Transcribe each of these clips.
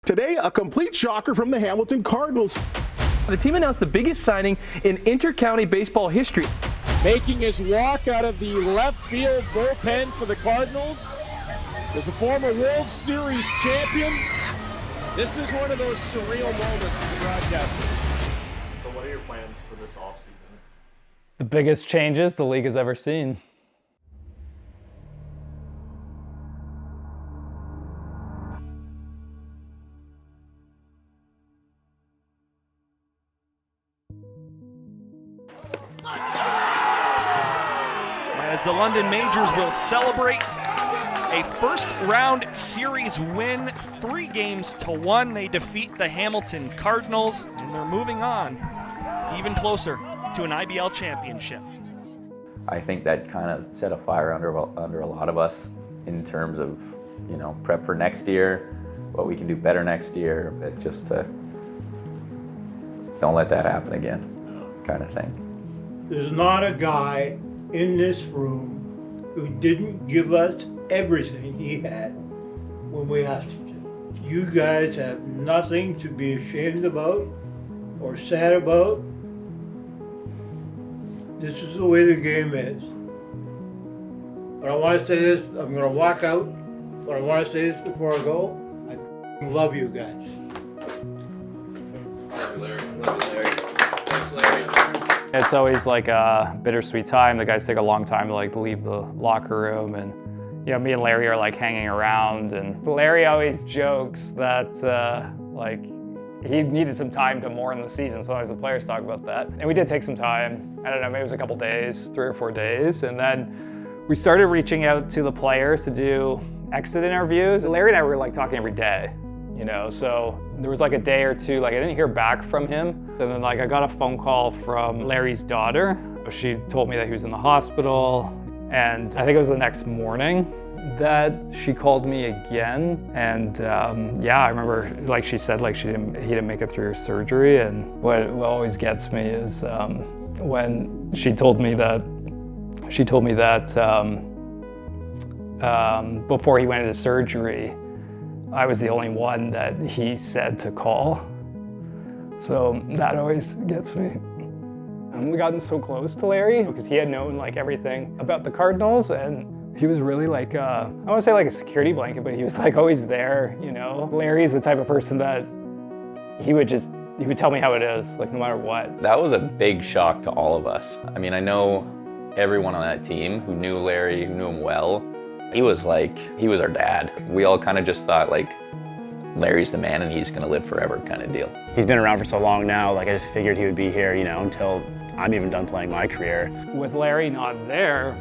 Today, a complete shocker from the Hamilton Cardinals. The team announced the biggest signing in inter-county baseball history. Making his walk out of the left field bullpen for the Cardinals is a former World Series champion. This is one of those surreal moments as a broadcaster. So what are your plans for this offseason? The biggest changes the league has ever seen. As the London Majors will celebrate a first-round series win, 3-1. They defeat the Hamilton Cardinals, and they're moving on even closer to an IBL championship. I think that kind of set a fire under a lot of us in terms of, prep for next year, what we can do better next year, but just to don't let that happen again, kind of thing. There's not a guy in this room who didn't give us everything he had when we asked him to. You guys have nothing to be ashamed about or sad about. This is the way the game is. But I want to say this, I'm going to walk out, but I want to say this before I go. I love you guys. Love you, Larry. Love you, Larry. Thanks, Larry. It's always like a bittersweet time. The guys take a long time to leave the locker room, and me and Larry are hanging around, and Larry always jokes that he needed some time to mourn the season. Sometimes the players talk about that. And we did take some time. I don't know, maybe it was a couple days, 3 or 4 days. And then we started reaching out to the players to do exit interviews. Larry and I were talking every day, so there was a day or two, I didn't hear back from him. And then I got a phone call from Larry's daughter. She told me that he was in the hospital. And I think it was the next morning that she called me again, and I remember she said he didn't make it through surgery. And what always gets me is when she told me that before he went into surgery, I was the only one that he said to call. So that always gets me. We gotten so close to Larry because he had known everything about the Cardinals, and he was really I don't want to say a security blanket, but he was always there, Larry is the type of person that he would tell me how it is, no matter what. That was a big shock to all of us. I mean, I know everyone on that team who knew Larry, who knew him well. He was our dad. We all kind of just thought Larry's the man and he's gonna live forever kind of deal. He's been around for so long now, I just figured he would be here, until I'm even done playing my career. With Larry not there,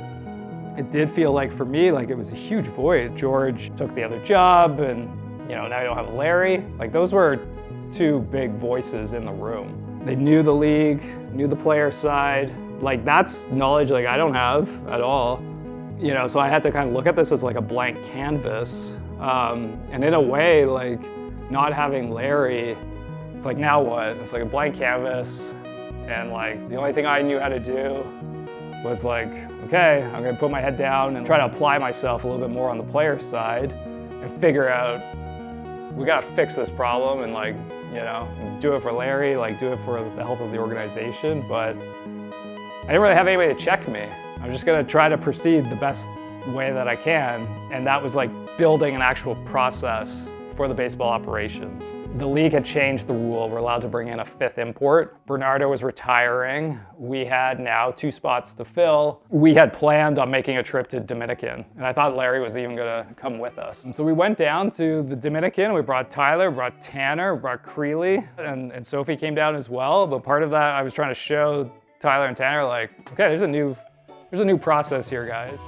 it did feel for me, it was a huge void. George took the other job, and now you don't have Larry. Those were 2 big voices in the room. They knew the league, knew the player side. That's knowledge I don't have at all. So I had to kind of look at this as a blank canvas. And in a way, not having Larry, it's now what? It's a blank canvas, and the only thing I knew how to do was okay, I'm gonna put my head down and try to apply myself a little bit more on the player side and figure out, we gotta fix this problem and do it for Larry, do it for the health of the organization. But I didn't really have anybody to check me. I'm just gonna try to proceed the best way that I can. And that was building an actual process for the baseball operations. The league had changed the rule. We're allowed to bring in a 5th import. Bernardo was retiring. We had now 2 spots to fill. We had planned on making a trip to Dominican, and I thought Larry was even gonna come with us. And so we went down to the Dominican. We brought Tyler, brought Tanner, brought Creeley, and Sophie came down as well. But part of that, I was trying to show Tyler and Tanner, okay, there's a new process here, guys.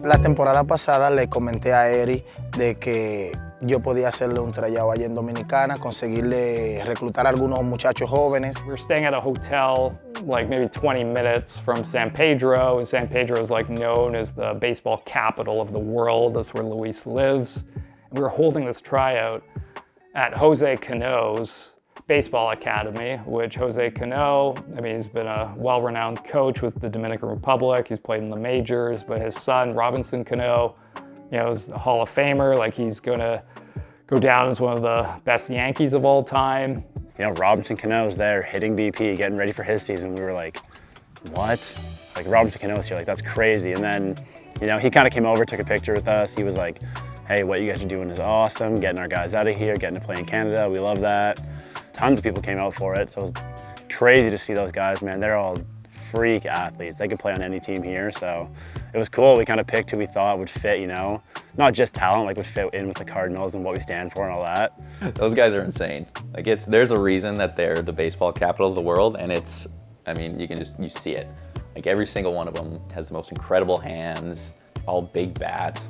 La temporada pasada le comenté a Eri de que yo podía hacerle un tryout allá en Dominicana, conseguirle reclutar a algunos muchachos jóvenes. We were staying at a hotel maybe 20 minutes from San Pedro, and San Pedro is known as the baseball capital of the world. That's where Luis lives. And we were holding this tryout at Jose Cano's baseball academy, which Jose Cano, I mean, he's been a well-renowned coach with the Dominican Republic. He's played in the majors, but his son, Robinson Cano, you know, is a Hall of Famer. Like, he's gonna go down as one of the best Yankees of all time. You know, Robinson Cano's there hitting BP, getting ready for his season. We were like, what? Like, Robinson Cano's here, like, that's crazy. And then, you know, he kind of came over, took a picture with us. He was like, hey, what you guys are doing is awesome, getting our guys out of here, getting to play in Canada, we love that. Tons of people came out for it, so it was crazy to see those guys, man. They're all freak athletes. They could play on any team here, so it was cool. We kind of picked who we thought would fit, you know, not just talent, like would fit in with the Cardinals and what we stand for and all that. Those guys are insane. Like, there's a reason that they're the baseball capital of the world, and it's, I mean, you see it. Like, every single one of them has the most incredible hands, all big bats.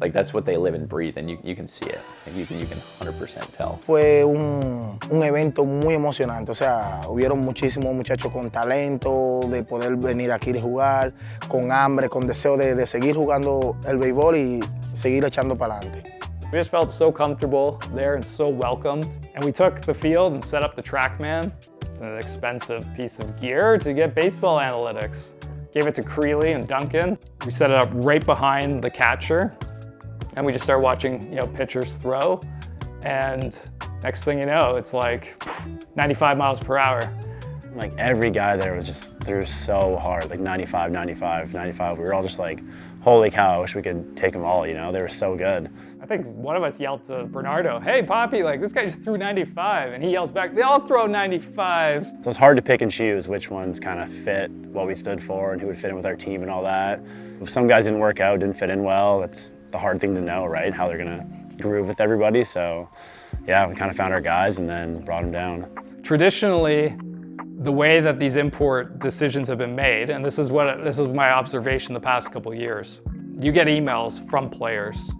Like, that's what they live and breathe, and you can see it. Like, you can 100% tell. Fue un evento muy emocionante, o sea, hubieron muchísimos muchachos con talento, de poder venir aquí y jugar, con hambre, con deseo de seguir jugando el béisbol y seguir echando para adelante. We just felt so comfortable there and so welcomed. And we took the field and set up the TrackMan. It's an expensive piece of gear to get baseball analytics. Gave it to Creeley and Duncan. We set it up right behind the catcher. And we just start watching, you know, pitchers throw. And next thing you know, it's like 95 miles per hour. Like, every guy there was just threw so hard, like 95, 95, 95. We were all just like, holy cow, I wish we could take them all, you know? They were so good. I think one of us yelled to Bernardo, hey, Poppy, like, this guy just threw 95. And he yells back, they all throw 95. So it's hard to pick and choose which ones kind of fit what we stood for and who would fit in with our team and all that. If some guys didn't work out, didn't fit in well, that's the hard thing to know, right? How they're gonna groove with everybody. So yeah, we kind of found our guys and then brought them down. Traditionally, the way that these import decisions have been made, and this is my observation the past couple years, you get emails from players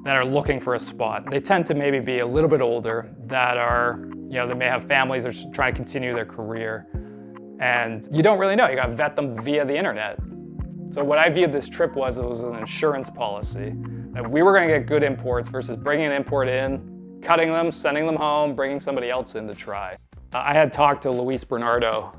that are looking for a spot. They tend to maybe be a little bit older, that are, you know, they may have families, they're trying to continue their career, and you don't really know, you gotta vet them via the internet. So what I viewed this trip was, it was an insurance policy, that we were gonna get good imports versus bringing an import in, cutting them, sending them home, bringing somebody else in to try. I had talked to Luis Bernardo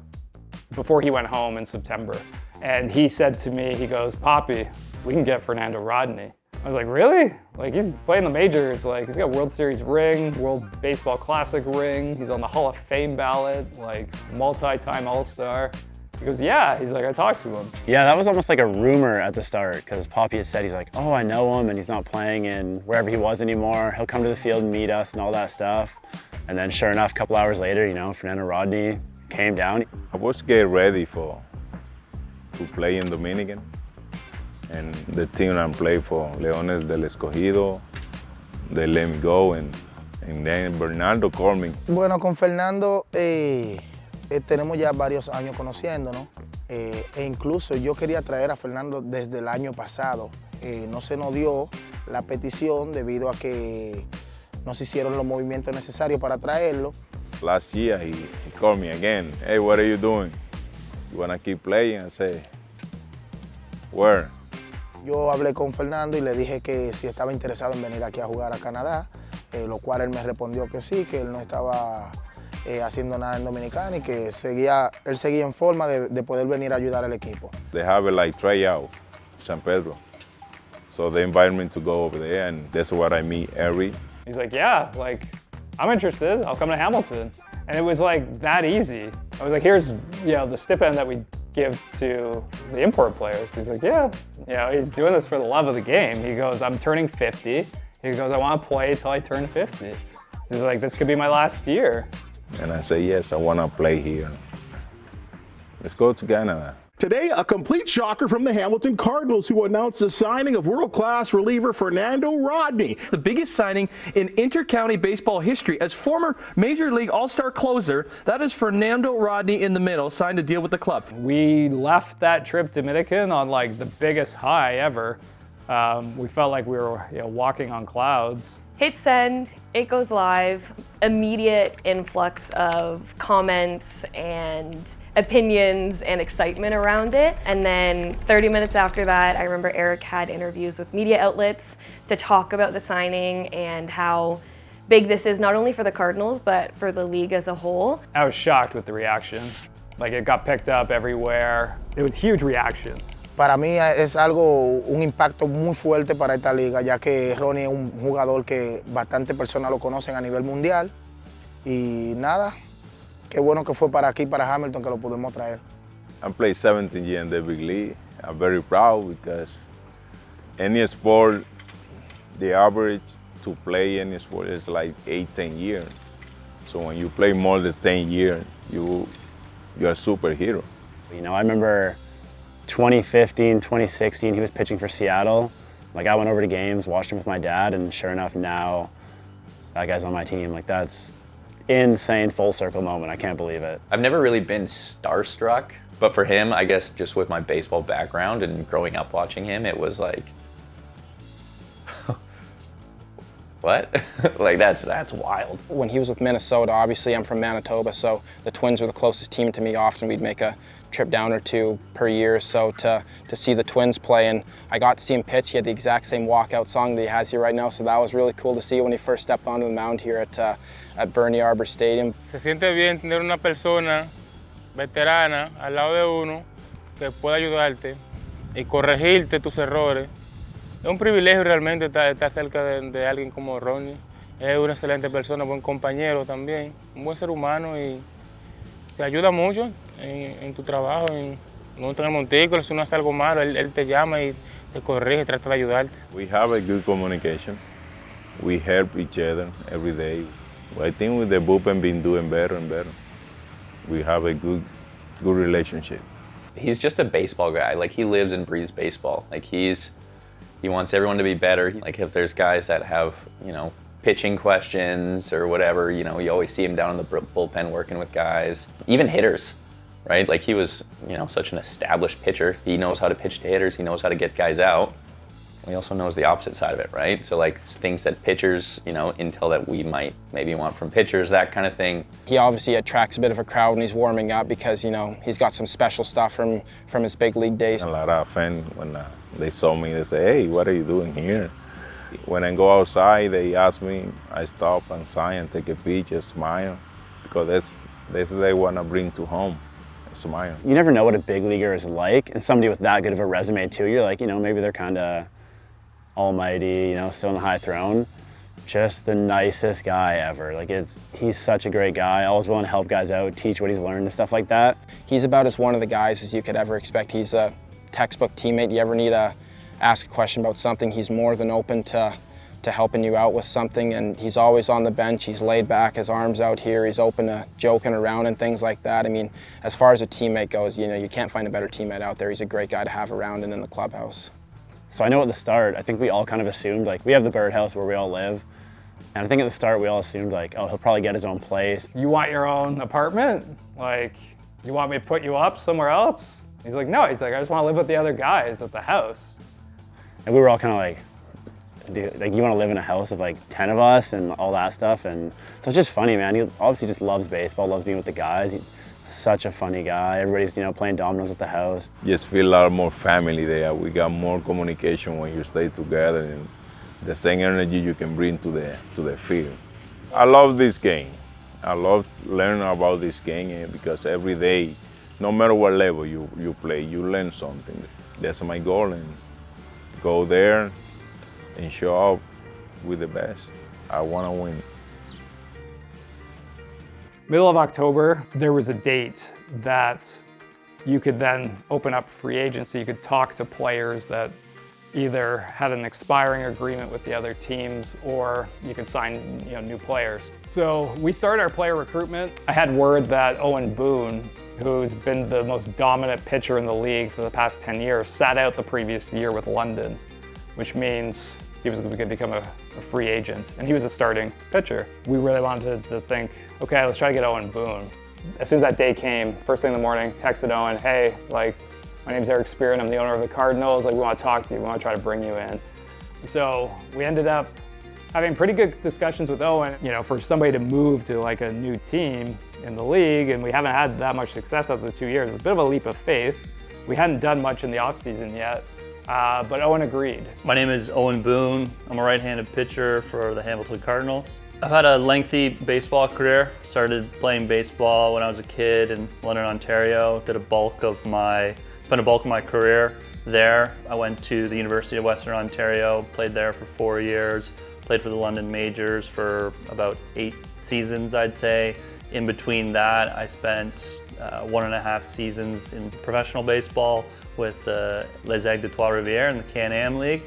before he went home in September, and he said to me, he goes, Poppy, we can get Fernando Rodney. I was like, really? Like, he's playing the majors, like, he's got World Series ring, World Baseball Classic ring, he's on the Hall of Fame ballot, like, multi-time All-Star. He goes, yeah, he's like, I talked to him. Yeah, that was almost like a rumor at the start, because Poppy had said, he's like, oh, I know him, and he's not playing in wherever he was anymore. He'll come to the field and meet us and all that stuff. And then sure enough, a couple hours later, you know, Fernando Rodney came down. I was getting ready to play in Dominican. And the team I played for, Leones del Escogido, they let me go, and then Bernardo called me. Bueno, con Fernando tenemos ya varios años conociéndonos, e incluso yo quería traer a Fernando desde el año pasado. No se nos dio la petición debido a que no se hicieron los movimientos necesarios para traerlo. Last year he called me again. Hey, what are you doing? You wanna keep playing? I said, where? Yo hablé con Fernando y le dije que si estaba interesado en venir aquí a jugar a Canadá, lo cual él me respondió que sí, que él no estaba haciendo nada en Dominicana y que él seguía en forma de poder venir a ayudar al equipo. They have a like tryout, San Pedro. So they invited me to go over there, and that's what I meet every. He's like, yeah, like, I'm interested, I'll come to Hamilton. And it was like that easy. I was like, here's, you know, the stipend that we give to the import players. He's like, yeah, you know, he's doing this for the love of the game. He goes, I'm turning 50. He goes, I want to play till I turn 50. He's like, this could be my last year. And I say, yes, I want to play here. Let's go to Canada. Today, a complete shocker from the Hamilton Cardinals, who announced the signing of world-class reliever Fernando Rodney. It's the biggest signing in inter-county baseball history. As former Major League All-Star closer, that is Fernando Rodney in the middle, signed a deal with the club. We left that trip Dominican on like the biggest high ever. We felt like we were, you know, walking on clouds. Hit send, it goes live, immediate influx of comments and opinions and excitement around it. And then 30 minutes after that, I remember Eric had interviews with media outlets to talk about the signing and how big this is not only for the Cardinals, but for the league as a whole. I was shocked with the reaction. Like, it got picked up everywhere. It was huge reaction. Para mí es algo, un impacto muy fuerte para esta liga, ya que Ronnie es un jugador que bastante personas lo conocen a nivel mundial. Y nada, qué bueno que fue para aquí, para Hamilton, que lo pudimos traer. I played 17 years in the big league. I'm very proud because any sport, the average to play any sport is like 8-10 years. So when you play more than 10 years, you're a superhero. You know, I remember 2015, 2016, he was pitching for Seattle. Like, I went over to games, watched him with my dad, and sure enough, now that guy's on my team. Like, that's insane full circle moment. I can't believe it. I've never really been starstruck, but for him, I guess just with my baseball background and growing up watching him, it was like, what? Like, that's wild. When he was with Minnesota, obviously I'm from Manitoba, so the Twins were the closest team to me. Often we'd make a trip down or two per year, so to see the Twins play, and I got to see him pitch. He had the exact same walkout song that he has here right now, so that was really cool to see when he first stepped onto the mound here at Bernie Arbor Stadium. Se siente bien tener una persona veterana al lado de uno que pueda ayudarte y corregirte tus errores. Es un privilegio realmente estar cerca de alguien como Rodney. Es una excelente persona, buen compañero también, un buen ser humano y te ayuda mucho en tu trabajo. No te montículo, si uno hace algo malo, él te llama y te corrige, trata de ayudarte. We have a good communication. We help each other every day. I think with the bullpen been doing better and better. We have a good relationship. He's just a baseball guy. Like, he lives and breathes baseball. Like, he wants everyone to be better. Like, if there's guys that have, you know, pitching questions or whatever, you know, you always see him down in the bullpen working with guys. Even hitters, right? Like, he was, you know, such an established pitcher. He knows how to pitch to hitters. He knows how to get guys out. He also knows the opposite side of it, right? So, like, things that pitchers, you know, intel that we might maybe want from pitchers, that kind of thing. He obviously attracts a bit of a crowd when he's warming up because, you know, he's got some special stuff from his big league days. A lot of fans, when they saw me, they say, hey, what are you doing here? When I go outside, they ask me, I stop and sign and take a picture, smile, because that's what they want to bring to home, a smile. You never know what a big leaguer is like, and somebody with that good of a resume too, you're like, you know, maybe they're kind of almighty, you know, still on the high throne. Just the nicest guy ever. Like, he's such a great guy, always willing to help guys out, teach what he's learned and stuff like that. He's about as one of the guys as you could ever expect. He's a textbook teammate. You ever need to ask a question about something, he's more than open to helping you out with something, and he's always on the bench. He's laid back, his arms out here, he's open to joking around and things like that. I mean, as far as a teammate goes, you know, you can't find a better teammate out there. He's a great guy to have around and in the clubhouse. So I know at the start, I think we all kind of assumed, like, we have the birdhouse where we all live, and I think at the start we all assumed, like, oh, he'll probably get his own place. You want your own apartment? Like, you want me to put you up somewhere else? He's like, no, he's like, I just want to live with the other guys at the house. And we were all kind of like, dude, like, you want to live in a house of like 10 of us and all that stuff. And so it's just funny, man. He obviously just loves baseball, loves being with the guys. He's such a funny guy. Everybody's, you know, playing dominoes at the house. Just feel a lot more family there. We got more communication when you stay together, and the same energy you can bring to the field. I love this game. I love learning about this game because every day, no matter what level you play, you learn something. That's my goal, and go there and show up with the best. I want to win. Middle of October, there was a date that you could then open up free agency. You could talk to players that either had an expiring agreement with the other teams, or you could sign, you know, new players. So we started our player recruitment. I had word that Owen Boone, who's been the most dominant pitcher in the league for the past 10 years, sat out the previous year with London, which means he was going to become a free agent, and he was a starting pitcher. We really wanted to think, okay, let's try to get Owen Boone. As soon as that day came, first thing in the morning, texted Owen, hey, like, my name's Eric Spear and I'm the owner of the Cardinals. Like, we want to talk to you. We want to try to bring you in. So we ended up having pretty good discussions with Owen. You know, for somebody to move to like a new team in the league, and we haven't had that much success after the 2 years, it's a bit of a leap of faith. We hadn't done much in the offseason yet, but Owen agreed. My name is Owen Boone. I'm a right-handed pitcher for the Hamilton Cardinals. I've had a lengthy baseball career. Started playing baseball when I was a kid in London, Ontario. Spent a bulk of my career there. I went to the University of Western Ontario, played there for 4 years, played for the London Majors for about 8 seasons, I'd say. In between that, I spent 1.5 seasons in professional baseball with Les Aigles de Trois-Rivières in the Can-Am League.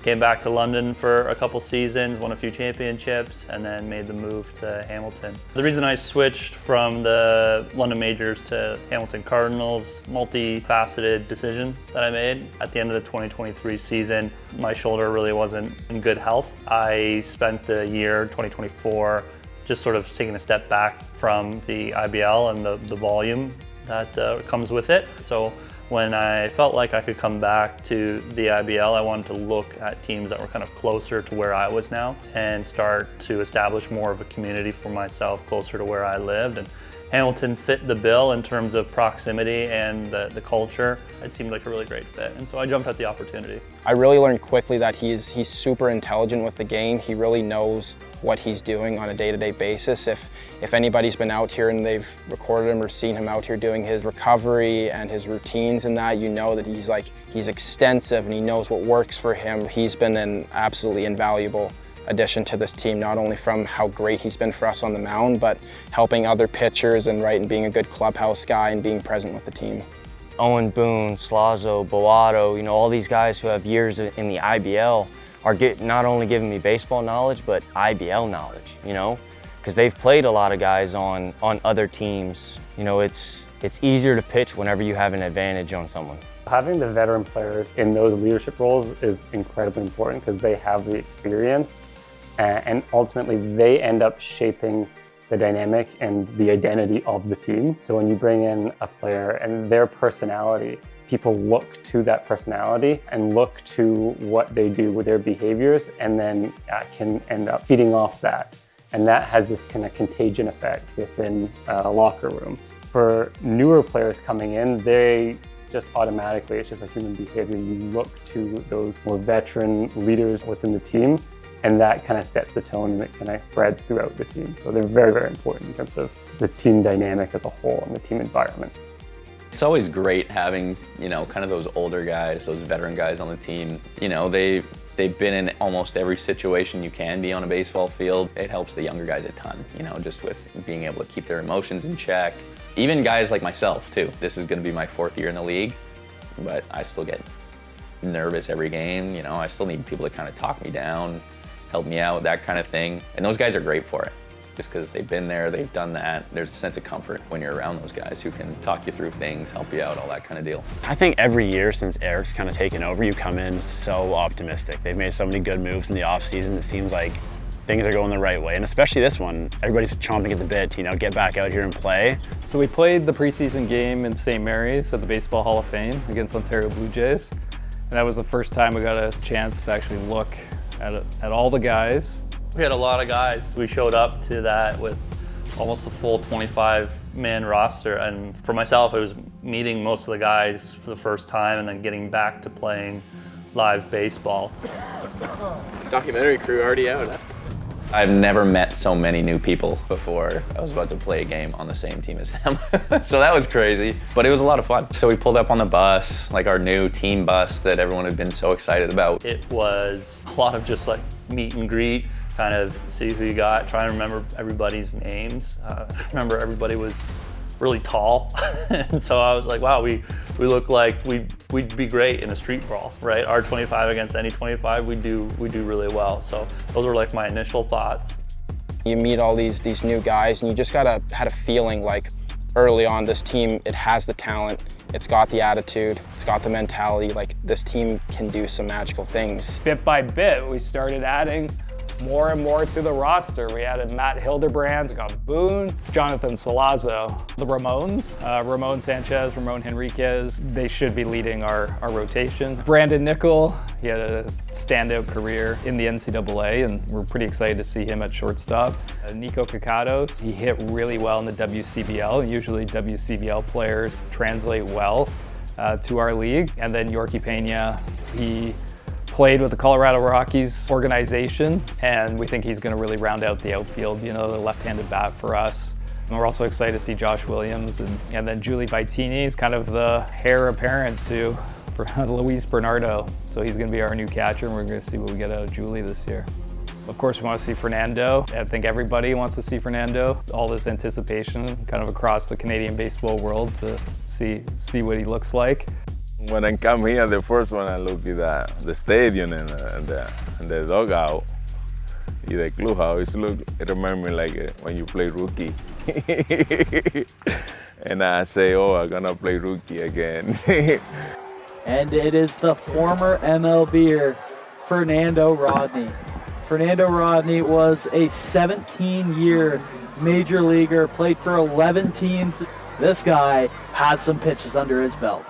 Came back to London for a couple seasons, won a few championships, and then made the move to Hamilton. The reason I switched from the London Majors to Hamilton Cardinals, multifaceted decision that I made. At the end of the 2023 season, my shoulder really wasn't in good health. I spent the year 2024 just sort of taking a step back from the IBL and the volume that comes with it. So when I felt like I could come back to the IBL, I wanted to look at teams that were kind of closer to where I was now and start to establish more of a community for myself closer to where I lived. And Hamilton fit the bill in terms of proximity and the culture. It seemed like a really great fit, and so I jumped at the opportunity. I really learned quickly that he's super intelligent with the game. He really knows what he's doing on a day-to-day basis. If anybody's been out here and they've recorded him or seen him out here doing his recovery and his routines and that, you know that he's extensive and he knows what works for him. He's been an absolutely invaluable addition to this team, not only from how great he's been for us on the mound, but helping other pitchers and being a good clubhouse guy and being present with the team. Owen Boone, Slazo, Boato, all these guys who have years in the IBL are not only giving me baseball knowledge, but IBL knowledge, because they've played a lot of guys on other teams. It's easier to pitch whenever you have an advantage on someone. Having the veteran players in those leadership roles is incredibly important because they have the experience and ultimately they end up shaping the dynamic and the identity of the team. So when you bring in a player and their personality, people look to that personality and look to what they do with their behaviors and then can end up feeding off that. And that has this kind of contagion effect within a locker room. For newer players coming in, they just automatically, it's just a human behavior. You look to those more veteran leaders within the team, and that kind of sets the tone and it kind of spreads throughout the team. So they're very, very important in terms of the team dynamic as a whole and the team environment. It's always great having, kind of those older guys, those veteran guys on the team. They've been in almost every situation you can be on a baseball field. It helps the younger guys a ton, just with being able to keep their emotions in check. Even guys like myself too. This is gonna be my 4th year in the league, but I still get nervous every game. I still need people to kind of talk me down, help me out, that kind of thing. And those guys are great for it. Just because they've been there, they've done that. There's a sense of comfort when you're around those guys who can talk you through things, help you out, all that kind of deal. I think every year since Eric's kind of taken over, you come in so optimistic. They've made so many good moves in the offseason. It seems like things are going the right way, and especially this one, everybody's chomping at the bit to get back out here and play. So we played the preseason game in St. Mary's at the Baseball Hall of Fame against Ontario Blue Jays. And that was the first time we got a chance to actually look at all the guys. We had a lot of guys. We showed up to that with almost a full 25-man roster, and for myself, it was meeting most of the guys for the first time and then getting back to playing live baseball. Documentary crew already out, huh? I've never met so many new people before I was about to play a game on the same team as them. So that was crazy, but it was a lot of fun. So we pulled up on the bus, like our new team bus that everyone had been so excited about. It was a lot of just like meet and greet, kind of see who you got, try and remember everybody's names. I remember everybody was really tall, and so I was like, wow, we look like we'd be great in a street brawl, right? Our 25 against any 25, we do really well. So those were like my initial thoughts. You meet all these new guys, and you just had a feeling like early on this team, it has the talent, it's got the attitude, it's got the mentality, like this team can do some magical things. Bit by bit, we started adding more and more to the roster. We added Matt Hildebrand, we got Boone, Jonathan Salazo, the Ramones, Ramon Sanchez, Ramon Henriquez. They should be leading our rotation. Brandon Nickel, he had a standout career in the NCAA, and we're pretty excited to see him at shortstop. Nico Cacados, he hit really well in the WCBL. Usually WCBL players translate well to our league. And then Yorkie Pena, he played with the Colorado Rockies organization, and we think he's going to really round out the outfield, you know, the left-handed bat for us. And we're also excited to see Josh Williams, and then Julie Vitini is kind of the heir apparent to Luis Bernardo. So he's going to be our new catcher, and we're going to see what we get out of Julie this year. Of course, we want to see Fernando. I think everybody wants to see Fernando. All this anticipation kind of across the Canadian baseball world to see what he looks like. When I come here, the first one I look at the stadium and the dugout, the clubhouse. It reminds me like when you play rookie. And I say, oh, I'm gonna play rookie again. And it is the former MLBer, Fernando Rodney. Fernando Rodney was a 17-year major leaguer, played for 11 teams. This guy has some pitches under his belt.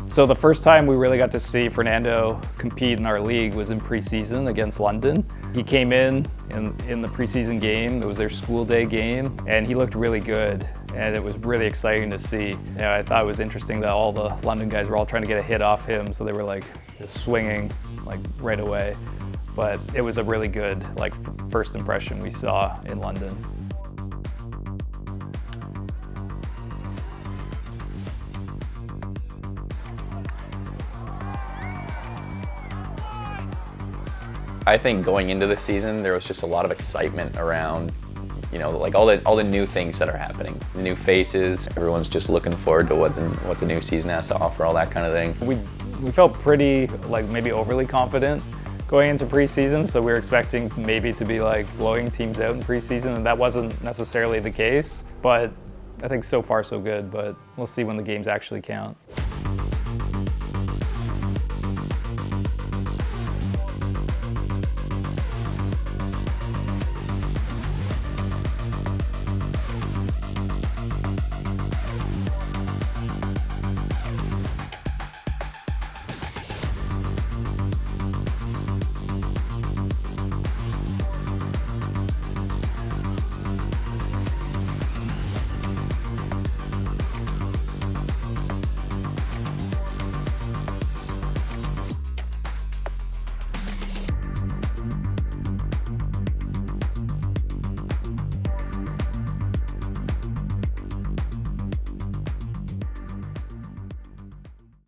So the first time we really got to see Fernando compete in our league was in preseason against London. He came in the preseason game. It was their school day game, and he looked really good. And it was really exciting to see. You know, I thought it was interesting that all the London guys were all trying to get a hit off him, so they were like just swinging like right away. But it was a really good like first impression we saw in London. I think going into the season, there was just a lot of excitement around, you know, like all the new things that are happening, the new faces. Everyone's just looking forward to what the new season has to offer, all that kind of thing. We felt pretty like maybe overly confident going into preseason, so we were expecting maybe to be like blowing teams out in preseason, and that wasn't necessarily the case. But I think so far so good, but we'll see when the games actually count.